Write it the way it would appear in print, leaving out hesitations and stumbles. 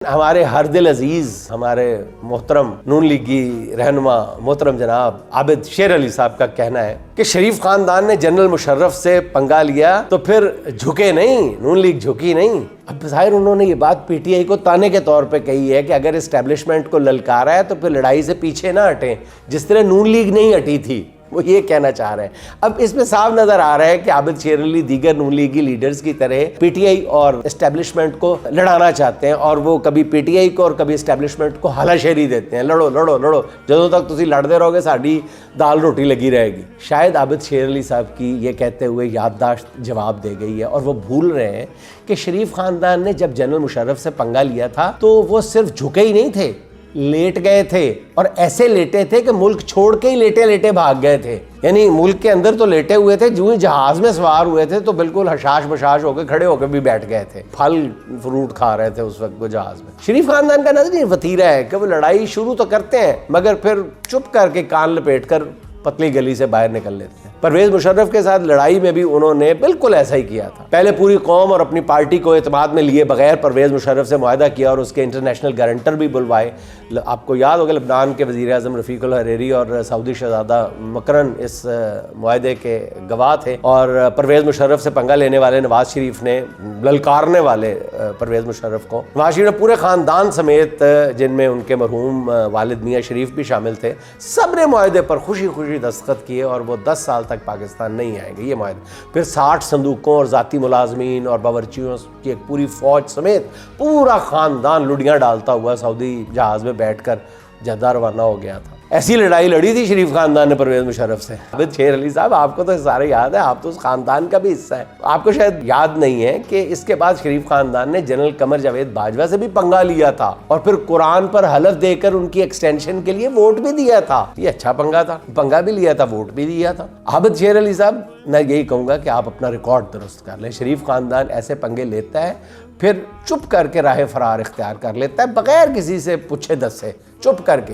हमारे हर दिल अजीज हमारे मोहतरम नून लीगी रहनुमा मोहतरम जनाब आबिद शेर अली साहब का कहना है कि शरीफ खानदान ने जनरल मुशर्रफ से पंगा लिया तो फिर झुके नहीं, नून लीग झुकी नहीं। अब जाहिर उन्होंने ये बात पीटीआई को ताने के तौर पे कही है कि अगर इस्टेब्लिशमेंट को ललकारा है तो फिर लड़ाई से पीछे ना हटें, जिस तरह नून लीग नहीं हटी थी, वो ये कहना चाह रहे हैं। अब इसमें साफ नजर आ रहा है कि आबिद शेर अली दीगर नून लीगी लीडर्स की तरह पीटीआई और एस्टेब्लिशमेंट को लड़ाना चाहते हैं और वो कभी पीटीआई को और कभी एस्टेब्लिशमेंट को हलाशेरी देते हैं, लड़ो लड़ो लड़ो, ਜਦੋਂ तक तुसी लड़ते रहोगे साड़ी दाल रोटी लगी रहेगी। शायद आबिद शेर अली साहब की ये कहते हुए याददाश्त जवाब दे गई है और वो भूल रहे हैं कि शरीफ खानदान ने जब जनरल मुशर्रफ से पंगा लिया था तो वो सिर्फ झुके ही नहीं थे, लेट गए थे और ऐसे लेटे थे कि मुल्क छोड़ के ही लेटे लेटे भाग गए थे। यानी मुल्क के अंदर तो लेटे हुए थे, जो ही जहाज में सवार हुए थे तो बिल्कुल हशाश बशाश होकर खड़े होकर भी बैठ गए थे, फल फ्रूट खा रहे थे उस वक्त वो जहाज में। शरीफ खानदान का नजर वतीरा है कि वो लड़ाई शुरू तो करते हैं मगर फिर चुप करके कान लपेट कर पतली गली से बाहर निकल लेते हैं। परवेज मुशर्रफ के साथ लड़ाई में भी उन्होंने बिल्कुल ऐसा ही किया था। पहले पूरी कौम और अपनी पार्टी को एतमाद में लिए बगैर परवेज मुशर्रफ से मुआहदा किया और उसके इंटरनेशनल गारंटर भी बुलवाए। आपको याद होगा लबनान के वज़ीर आज़म रफ़ीकुल हरेरी और सऊदी शहज़ादा मकरन इस मुआहदे के गवाह थे और परवेज मुशर्रफ से पंगा लेने वाले नवाज शरीफ ने ललकारने वाले परवेज मुशर्रफ को, नवाज शरीफ ने पूरे ख़ानदान समेत जिनमें उनके मरहूम वालिद मियाँ शरीफ भी शामिल थे, सब ने मुआहदे पर खुशी खुशी दस्तखत किए और वो 10 साल तक पाकिस्तान नहीं आएंगे ये मुआहदे। फिर 60 संदूकों और ज़ाती मुलाजमीन और बावर्चियों की एक पूरी फ़ौज समेत पूरा ख़ानदान लुड़ियाँ डालता हुआ सऊदी जहाज़ में बैठकर जद्दा रवाना हो गया था। ऐसी लड़ाई लड़ी थी शरीफ खानदान ने परवेज मुशर्रफ से। आबिद शेर अली साहब, आपको तो सारे याद है, आप तो उस खानदान का भी हिस्सा है। आपको शायद याद नहीं है कि इसके बाद शरीफ खानदान ने जनरल कमर जावेद बाजवा से भी पंगा लिया था और फिर कुरान पर हलफ देकर उनकी एक्सटेंशन के लिए वोट भी दिया था। ये अच्छा पंगा था, पंगा भी लिया था, वोट भी दिया था। आबिद शेर अली साहब, मैं यही कहूँगा कि आप अपना रिकॉर्ड दुरुस्त कर लें। शरीफ खानदान ऐसे पंगे लेता है फिर चुप करके राह फरार इख्तियार कर लेता है बगैर किसी से पूछे दसे, चुप करके।